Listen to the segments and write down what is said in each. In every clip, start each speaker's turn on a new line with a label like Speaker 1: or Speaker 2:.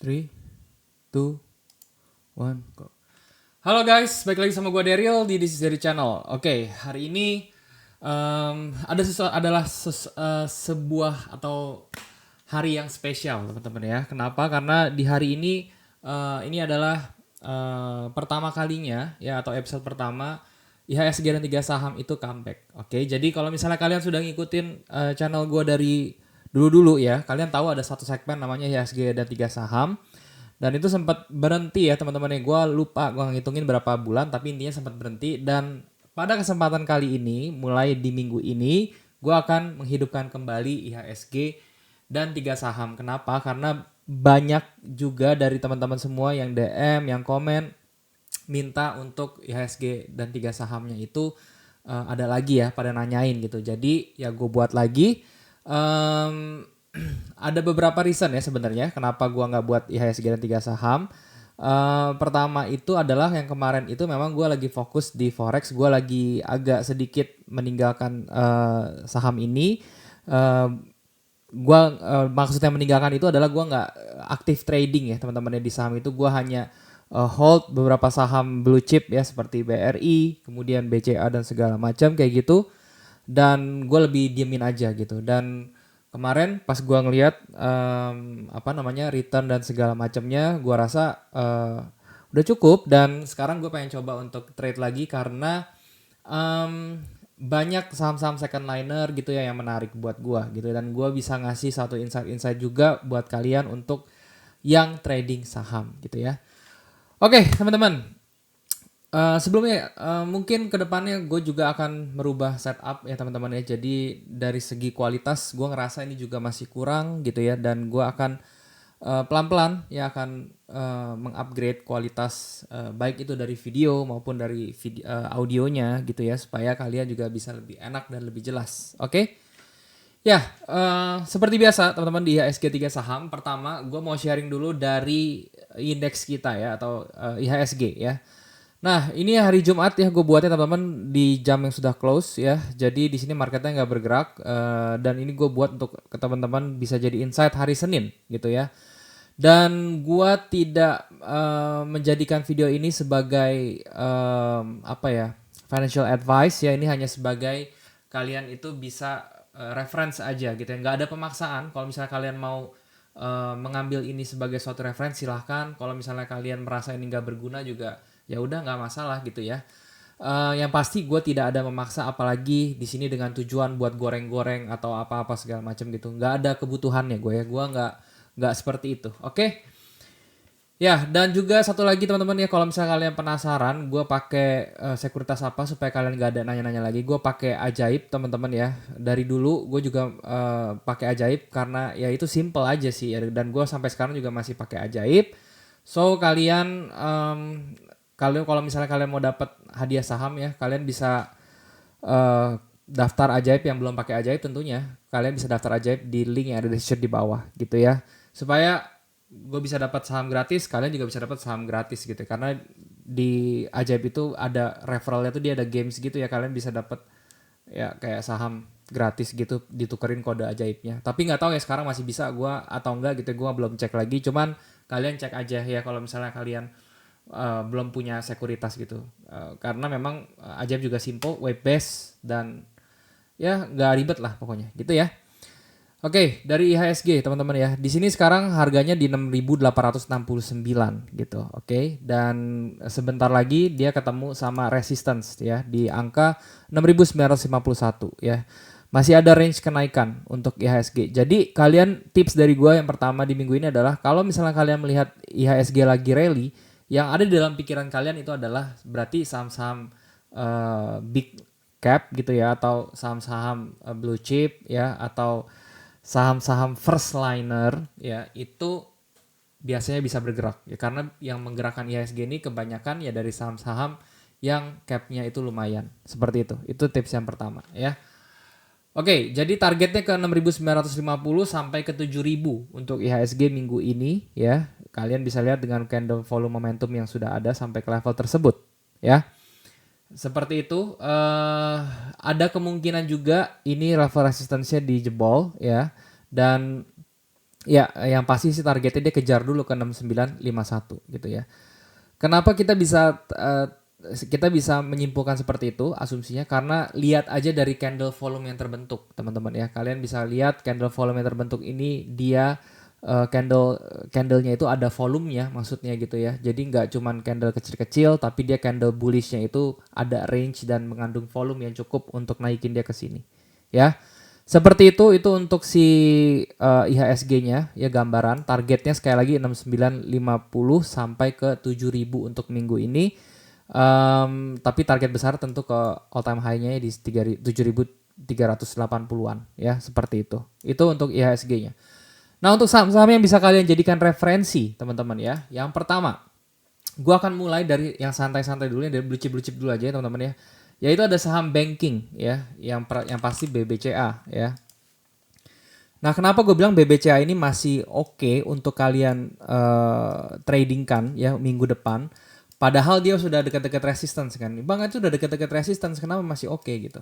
Speaker 1: 3, 2, 1, go. Halo guys, balik lagi sama gue Daryl di This is Daryl Channel. Oke, hari ini adalah sebuah atau hari yang spesial teman-teman ya. Kenapa? Karena di hari ini adalah pertama kalinya ya atau episode pertama IHSG dan tiga saham itu comeback. Oke, jadi kalau misalnya kalian sudah ngikutin channel gue dari dulu-dulu ya, kalian tahu ada satu segmen namanya IHSG dan tiga saham. Dan itu sempat berhenti ya teman-teman ya. Gue lupa gue ngitungin berapa bulan tapi intinya sempat berhenti. Dan pada kesempatan kali ini mulai di minggu ini gue akan menghidupkan kembali IHSG dan tiga saham. Kenapa? Karena banyak juga dari teman-teman semua yang DM, yang komen minta untuk IHSG dan tiga sahamnya itu ada lagi ya pada nanyain gitu. Jadi ya gue buat lagi. Em, ada beberapa reason ya sebenarnya kenapa gua nggak buat IHSG dan tiga saham. Pertama itu adalah yang kemarin itu memang gua lagi fokus di forex, gua lagi agak sedikit meninggalkan saham ini. Eh, Maksudnya meninggalkan itu adalah gua nggak aktif trading ya teman-teman ya di saham itu. Gua hanya hold beberapa saham blue chip ya seperti BRI, kemudian BCA dan segala macam kayak gitu. Dan gue lebih diemin aja gitu. Dan kemarin pas gue ngelihat apa namanya return dan segala macamnya, gue rasa udah cukup. Dan sekarang gue pengen coba untuk trade lagi karena banyak saham-saham second liner gitu ya yang menarik buat gue gitu. Dan gue bisa ngasih satu insight-insight juga buat kalian untuk yang trading saham gitu ya. Oke teman-teman, sebelumnya mungkin kedepannya gue juga akan merubah setup ya teman-teman ya. Jadi dari segi kualitas gue ngerasa ini juga masih kurang gitu ya. Dan gue akan pelan-pelan ya akan mengupgrade kualitas baik itu dari video maupun dari audionya gitu ya. Supaya kalian juga bisa lebih enak dan lebih jelas. Oke? Ya, seperti biasa teman-teman di IHSG 3 saham. Pertama gue mau sharing dulu dari indeks kita ya atau IHSG ya. Nah, ini hari Jumat ya gue buatnya teman-teman di jam yang sudah close ya. Jadi di sini marketnya nggak bergerak dan ini gue buat untuk ke teman-teman bisa jadi insight hari Senin gitu ya. Dan gue tidak menjadikan video ini sebagai apa ya financial advice ya. Ini hanya sebagai kalian itu bisa reference aja gitu ya. Nggak ada pemaksaan. Kalau misalnya kalian mau mengambil ini sebagai suatu referensi silahkan. Kalau misalnya kalian merasa ini nggak berguna juga ya udah nggak masalah gitu ya. Yang pasti gue tidak ada memaksa apalagi di sini dengan tujuan buat goreng-goreng atau apa-apa segala macam gitu. Nggak ada kebutuhannya gue ya. Gue nggak seperti itu. Oke. Ya, dan juga satu lagi teman-teman ya kalau misalnya kalian penasaran, gue pakai sekuritas apa supaya kalian gak ada nanya-nanya lagi. Gue pakai Ajaib teman-teman ya. Dari dulu gue juga pakai Ajaib karena ya itu simple aja sih ya. Dan gue sampai sekarang juga masih pakai Ajaib. So kalian kalau misalnya kalian mau dapat hadiah saham ya, kalian bisa daftar Ajaib yang belum pakai Ajaib tentunya. Kalian bisa daftar Ajaib di link yang ada di share di bawah gitu ya. Supaya gue bisa dapat saham gratis, kalian juga bisa dapat saham gratis gitu. Karena di Ajaib itu ada referralnya tuh dia ada games gitu ya, kalian bisa dapat ya kayak saham gratis gitu ditukerin kode ajaibnya. Tapi nggak tahu ya sekarang masih bisa gue atau enggak gitu, gue belum cek lagi. Cuman kalian cek aja ya kalau misalnya kalian belum punya sekuritas gitu. Karena memang Ajaib juga simple, web based dan ya nggak ribet lah pokoknya gitu ya. Oke, dari IHSG teman-teman ya. Di sini sekarang harganya di 6.869 gitu. Oke, dan sebentar lagi dia ketemu sama resistance ya di angka 6.951 ya. Masih ada range kenaikan untuk IHSG. Jadi kalian tips dari gua yang pertama di minggu ini adalah kalau misalnya kalian melihat IHSG lagi rally, yang ada di dalam pikiran kalian itu adalah berarti saham-saham big cap gitu ya atau saham-saham blue chip ya atau saham-saham first liner ya itu biasanya bisa bergerak ya karena yang menggerakkan IHSG ini kebanyakan ya dari saham-saham yang capnya itu lumayan seperti itu tips yang pertama ya. Oke, jadi targetnya ke 6.950 sampai ke 7.000 untuk IHSG minggu ini ya. Kalian bisa lihat dengan candle volume momentum yang sudah ada sampai ke level tersebut ya. Seperti itu. Ada kemungkinan juga ini level resistance-nya dijebol ya. Dan Ya, yang pasti sih targetnya dia kejar dulu ke 6951 gitu ya. Kenapa kita bisa menyimpulkan seperti itu asumsinya karena lihat aja dari candle volume yang terbentuk, teman-teman ya. Kalian bisa lihat candle volume yang terbentuk ini dia candlenya itu ada volumenya maksudnya gitu ya. Jadi nggak cuman candle kecil-kecil tapi dia candle bullishnya itu ada range dan mengandung volume yang cukup untuk naikin dia ke sini. Ya. Seperti itu untuk si IHSG-nya ya gambaran targetnya sekali lagi 6950 sampai ke 7000 untuk minggu ini. Tapi target besar tentu ke all time high-nya di 7380-an ya seperti itu. Itu untuk IHSG-nya. Nah, untuk saham-saham yang bisa kalian jadikan referensi, teman-teman ya. Yang pertama, gua akan mulai dari yang santai-santai dulu, dari blue chip dulu aja, teman-teman ya. Yaitu ada saham banking ya, yang pasti BBCA ya. Nah, kenapa gue bilang BBCA ini masih oke untuk kalian tradingkan ya minggu depan? Padahal dia sudah dekat-dekat resistance kan. Bang, itu udah dekat-dekat resistance, kenapa masih oke gitu?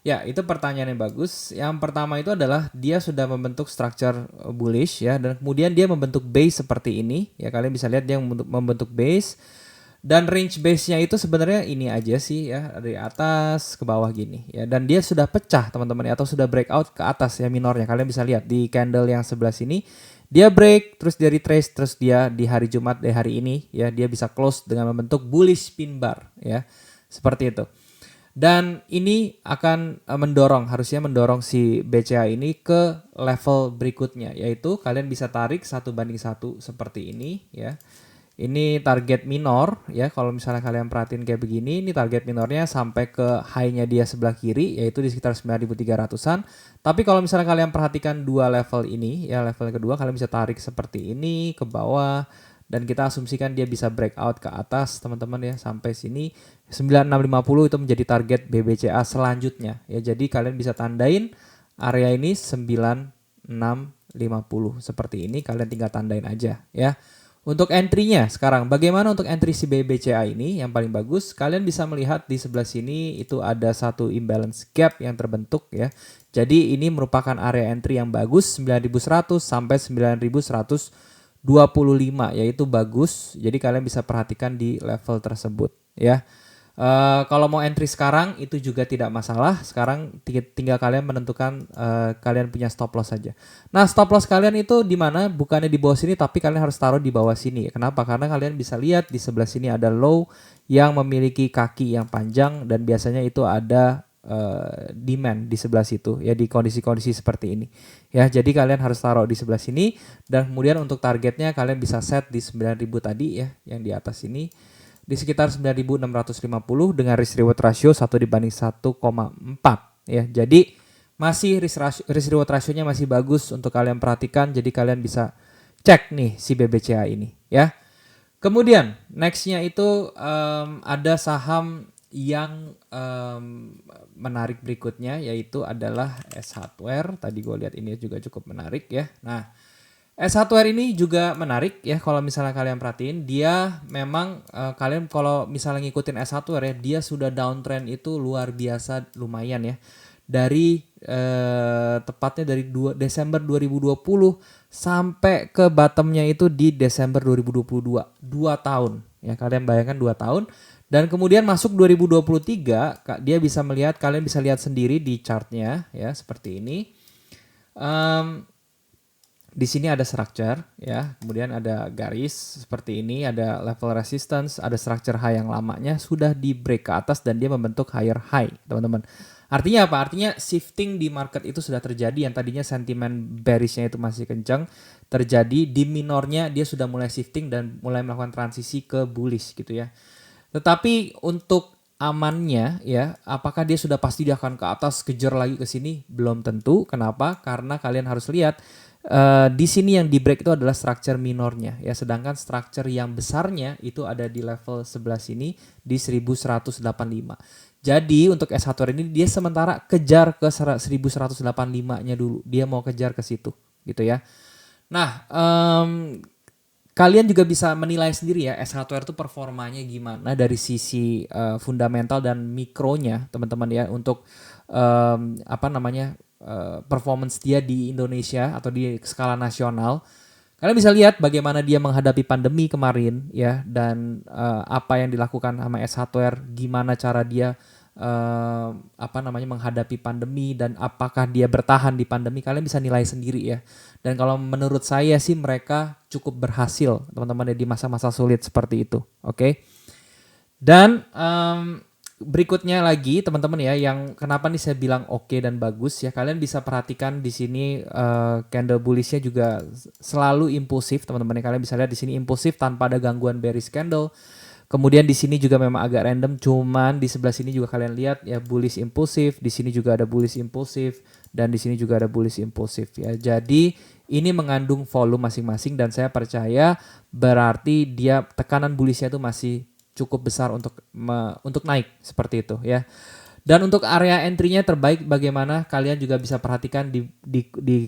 Speaker 1: Ya, itu pertanyaan yang bagus. Yang pertama itu adalah dia sudah membentuk structure bullish ya, dan kemudian dia membentuk base seperti ini. Ya, kalian bisa lihat dia membentuk base. Dan range base-nya itu sebenarnya ini aja sih ya, dari atas ke bawah gini ya. Dan dia sudah pecah teman-teman ya, atau sudah breakout ke atas ya minornya. Kalian bisa lihat di candle yang sebelah sini. Dia break, terus dia retrace, terus dia di hari Jumat, di hari ini ya, dia bisa close dengan membentuk bullish pin bar ya. Seperti itu. Dan ini akan harusnya mendorong si BCA ini ke level berikutnya, yaitu kalian bisa tarik 1:1 seperti ini ya. Ini target minor ya, kalau misalnya kalian perhatiin kayak begini, ini target minornya sampai ke high-nya dia sebelah kiri, yaitu di sekitar 9.300-an. Tapi kalau misalnya kalian perhatikan dua level ini, ya level kedua kalian bisa tarik seperti ini ke bawah, dan kita asumsikan dia bisa breakout ke atas teman-teman ya, sampai sini 9650 itu menjadi target BBCA selanjutnya ya. Jadi kalian bisa tandain area ini 9650 seperti ini, kalian tinggal tandain aja ya. Untuk entry-nya sekarang, bagaimana untuk entry si BBCA ini yang paling bagus? Kalian bisa melihat di sebelah sini itu ada satu imbalance gap yang terbentuk ya. Jadi ini merupakan area entry yang bagus 9100 sampai 9125, yaitu bagus. Jadi kalian bisa perhatikan di level tersebut ya. Kalau mau entry sekarang itu juga tidak masalah. Sekarang tinggal kalian menentukan kalian punya stop loss saja. Nah, stop loss kalian itu di mana? Bukannya di bawah sini, tapi kalian harus taruh di bawah sini. Kenapa? Karena kalian bisa lihat di sebelah sini ada low yang memiliki kaki yang panjang, dan biasanya itu ada demand di sebelah situ ya, di kondisi-kondisi seperti ini ya. Jadi kalian harus taruh di sebelah sini, dan kemudian untuk targetnya kalian bisa set di 9000 tadi ya, yang di atas ini di sekitar 9650 dengan risk reward ratio 1:1,4 ya. Jadi masih risk reward rasionya masih bagus untuk kalian perhatikan. Jadi kalian bisa cek nih si BBCA ini ya. Kemudian nextnya itu ada saham yang menarik berikutnya, yaitu adalah S Hardware. Tadi gue lihat ini juga cukup menarik ya. Nah, S Hardware ini juga menarik ya, kalau misalnya kalian perhatiin dia memang kalian kalau misalnya ngikutin S Hardware ya, dia sudah downtrend itu luar biasa lumayan ya. Dari tepatnya dari Desember 2020 sampai ke bottomnya itu di Desember 2022, 2 tahun ya. Kalian bayangkan 2 tahun. Dan kemudian masuk 2023 dia bisa melihat, kalian bisa lihat sendiri di chartnya ya, seperti ini. Di sini ada structure ya, kemudian ada garis seperti ini, ada level resistance, ada structure high yang lamanya sudah di break ke atas dan dia membentuk higher high, teman-teman. Artinya apa? Artinya shifting di market itu sudah terjadi. Yang tadinya sentimen bearishnya itu masih kencang, terjadi di minornya dia sudah mulai shifting dan mulai melakukan transisi ke bullish gitu ya. Tetapi untuk amannya ya, apakah dia sudah pasti dia akan ke atas kejar lagi ke sini? Belum tentu. Kenapa? Karena kalian harus lihat di sini yang di break itu adalah structure minornya ya, sedangkan structure yang besarnya itu ada di level sebelah sini di 1185. Jadi untuk S1 ini dia sementara kejar ke 1185-nya dulu, dia mau kejar ke situ gitu ya. Nah, kalian juga bisa menilai sendiri ya S Hardware itu performanya gimana dari sisi fundamental dan mikronya teman-teman ya, untuk performance dia di Indonesia atau di skala nasional. Kalian bisa lihat bagaimana dia menghadapi pandemi kemarin ya, dan apa yang dilakukan sama S Hardware, gimana cara dia menghadapi pandemi dan apakah dia bertahan di pandemi. Kalian bisa nilai sendiri ya. Dan kalau menurut saya sih mereka cukup berhasil teman-teman ya di masa-masa sulit seperti itu. Oke. Dan berikutnya lagi teman-teman ya, yang kenapa nih saya bilang oke dan bagus ya, kalian bisa perhatikan di sini candle bullishnya juga selalu impulsif teman-teman ya. Kalian bisa lihat di sini impulsif tanpa ada gangguan bearish candle. Kemudian di sini juga memang agak random, cuman di sebelah sini juga kalian lihat ya bullish impulsif, di sini juga ada bullish impulsif, dan di sini juga ada bullish impulsif ya. Jadi ini mengandung volume masing-masing dan saya percaya berarti dia tekanan bullishnya itu masih cukup besar untuk naik seperti itu ya. Dan untuk area entry-nya terbaik bagaimana, kalian juga bisa perhatikan di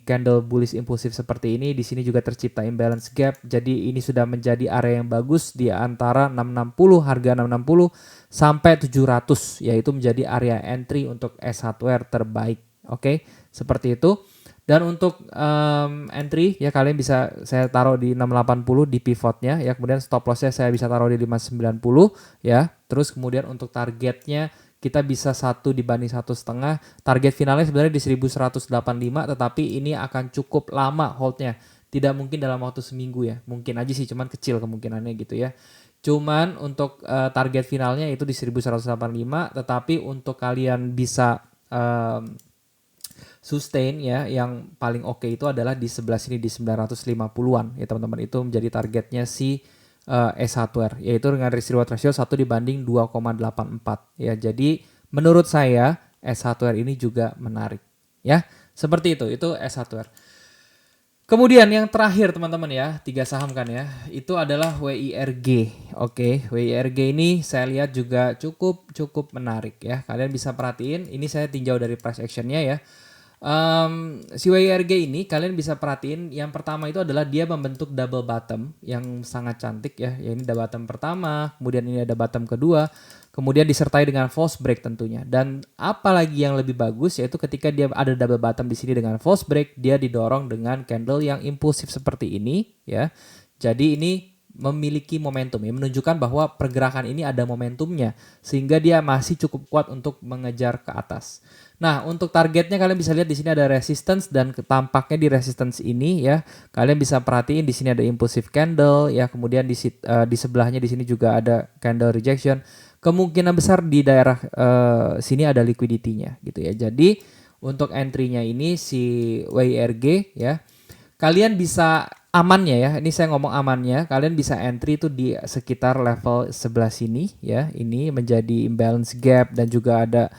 Speaker 1: candle bullish impulsif seperti ini. Di sini juga tercipta imbalance gap. Jadi ini sudah menjadi area yang bagus di antara 660, harga 660 sampai 700, yaitu menjadi area entry untuk S Hardware terbaik. Oke, seperti itu. Dan untuk entry ya kalian bisa saya taruh di 680 di pivotnya ya, kemudian stop lossnya saya bisa taruh di 590 ya. Terus kemudian untuk targetnya kita bisa 1 dibanding 1,5. Target finalnya sebenarnya di 1185, tetapi ini akan cukup lama holdnya. Tidak mungkin dalam waktu seminggu ya. Mungkin aja sih, cuman kecil kemungkinannya gitu ya. Cuman untuk target finalnya itu di 1185, tetapi untuk kalian bisa sustain ya, yang paling oke itu adalah di sebelah sini di 950-an ya teman-teman. Itu menjadi targetnya si S Hardware, yaitu dengan risk reward ratio 1 dibanding 2,84 ya. Jadi menurut saya S Hardware ini juga menarik ya. Seperti itu S Hardware. Kemudian yang terakhir teman-teman ya, 3 saham kan ya, itu adalah WIRG. Oke, WIRG ini saya lihat juga cukup menarik ya. Kalian bisa perhatiin, ini saya tinjau dari price actionnya ya. Si WIRG ini kalian bisa perhatiin, yang pertama itu adalah dia membentuk double bottom yang sangat cantik ya. Ya ini ada bottom pertama, kemudian ini ada bottom kedua, kemudian disertai dengan false break tentunya. Dan apalagi yang lebih bagus yaitu ketika dia ada double bottom di sini dengan false break, dia didorong dengan candle yang impulsif seperti ini ya. Jadi ini memiliki momentum ya, menunjukkan bahwa pergerakan ini ada momentumnya sehingga dia masih cukup kuat untuk mengejar ke atas. Nah, untuk targetnya kalian bisa lihat di sini ada resistance, dan tampaknya di resistance ini ya, kalian bisa perhatiin di sini ada impulsive candle ya, kemudian di sebelahnya di sini juga ada candle rejection. Kemungkinan besar di daerah sini ada liquidity-nya gitu ya. Jadi untuk entry-nya ini si WIRG ya, kalian bisa amannya ya, ini saya ngomong amannya, kalian bisa entry itu di sekitar level sebelah sini ya. Ini menjadi imbalance gap dan juga ada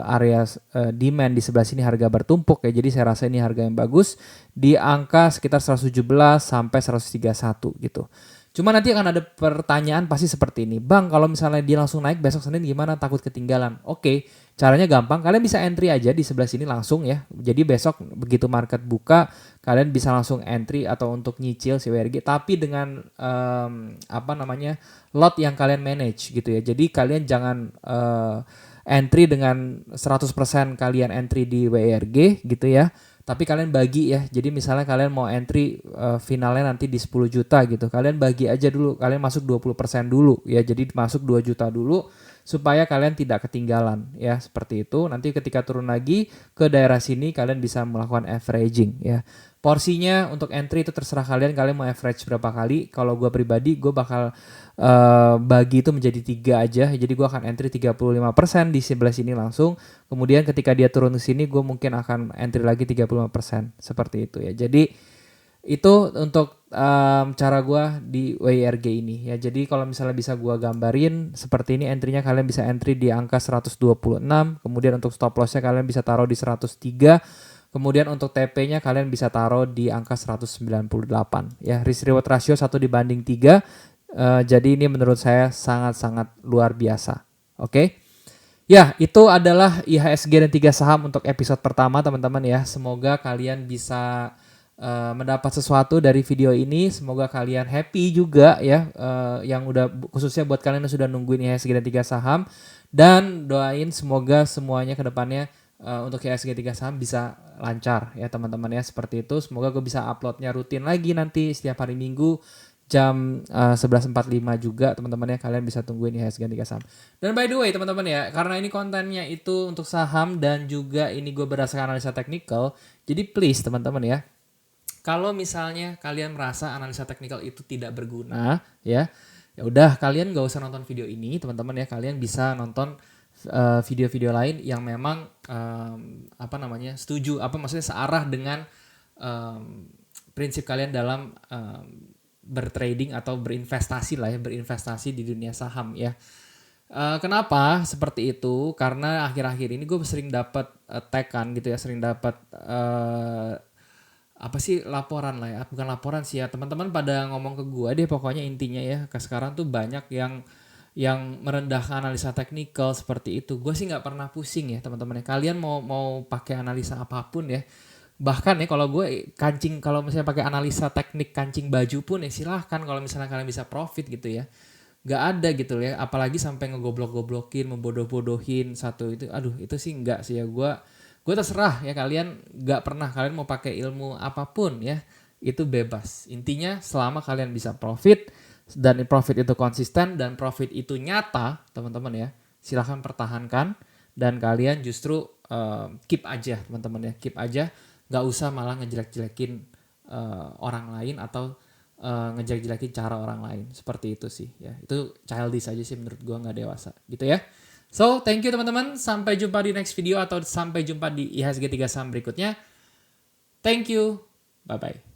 Speaker 1: area demand di sebelah sini, harga bertumpuk ya. Jadi saya rasa ini harga yang bagus di angka sekitar 117 sampai 131 gitu. Cuma nanti akan ada pertanyaan pasti seperti ini, Bang, kalau misalnya dia langsung naik besok Senin gimana, takut ketinggalan? Oke, caranya gampang, kalian bisa entry aja di sebelah sini langsung ya. Jadi besok begitu market buka, kalian bisa langsung entry atau untuk nyicil si WRG, tapi dengan lot yang kalian manage gitu ya. Jadi kalian jangan entry dengan 100% kalian entry di WRG gitu ya. Tapi kalian bagi ya, jadi misalnya kalian mau entry finalnya nanti di 10 juta gitu, kalian bagi aja dulu, kalian masuk 20% dulu ya, jadi masuk 2 juta dulu supaya kalian tidak ketinggalan ya, seperti itu. Nanti ketika turun lagi ke daerah sini kalian bisa melakukan averaging ya. Porsinya untuk entry itu terserah kalian mau average berapa kali. Kalau gue pribadi gue bakal bagi itu menjadi 3 aja. Jadi gue akan entry 35% di sebelah sini langsung. Kemudian ketika dia turun ke sini gue mungkin akan entry lagi 35%. Seperti itu ya. Jadi itu untuk cara gue di WIRG ini ya. Jadi kalau misalnya bisa gue gambarin seperti ini, entry-nya kalian bisa entry di angka 126. Kemudian untuk stop loss-nya kalian bisa taruh di 103. Kemudian untuk TP-nya kalian bisa taruh di angka 198 ya. Risk reward ratio 1 dibanding 3. Jadi ini menurut saya sangat-sangat luar biasa. Oke. Ya, itu adalah IHSG dan 3 saham untuk episode pertama teman-teman ya. Semoga kalian bisa mendapat sesuatu dari video ini. Semoga kalian happy juga ya, yang udah, khususnya buat kalian yang sudah nungguin IHSG dan 3 saham. Dan doain semoga semuanya ke depannya untuk IHSG 3 saham bisa lancar ya teman-teman ya, seperti itu. Semoga gue bisa uploadnya rutin lagi nanti setiap hari Minggu jam 11.45 juga teman-teman ya, kalian bisa tungguin IHSG 3 saham. Dan by the way teman-teman ya, karena ini kontennya itu untuk saham dan juga ini gue berdasarkan analisa teknikal, jadi please teman-teman ya, kalau misalnya kalian merasa analisa teknikal itu tidak berguna ya udah kalian gak usah nonton video ini teman-teman ya, kalian bisa nonton video-video lain yang memang setuju, maksudnya searah dengan prinsip kalian dalam bertrading atau berinvestasi lah ya, berinvestasi di dunia saham ya. Kenapa seperti itu? Karena akhir-akhir ini gue sering dapat tag-an gitu ya, sering dapat laporan lah ya, bukan laporan sih ya, teman-teman pada ngomong ke gue deh pokoknya intinya ya, ke sekarang tuh banyak yang merendahkan analisa teknikal seperti itu. Gue sih nggak pernah pusing ya teman-teman ya, kalian mau pakai analisa apapun ya, bahkan ya kalau gue kancing, kalau misalnya pakai analisa teknik kancing baju pun ya silahkan, kalau misalnya kalian bisa profit gitu ya, nggak ada gitu ya, apalagi sampai ngegoblok-goblokin, membodoh-bodohin satu itu, aduh itu sih nggak sih ya, gue terserah ya, kalian nggak pernah, kalian mau pakai ilmu apapun ya itu bebas, intinya selama kalian bisa profit dan profit itu konsisten dan profit itu nyata teman-teman ya, silahkan pertahankan dan kalian justru keep aja teman-teman ya, keep aja, nggak usah malah ngejelek-jelekin orang lain atau ngejelek-jelekin cara orang lain, seperti itu sih ya, itu childish aja sih menurut gue, nggak dewasa gitu ya. So, thank you teman-teman. Sampai jumpa di next video atau sampai jumpa di IHSG 3 saham berikutnya. Thank you. Bye-bye.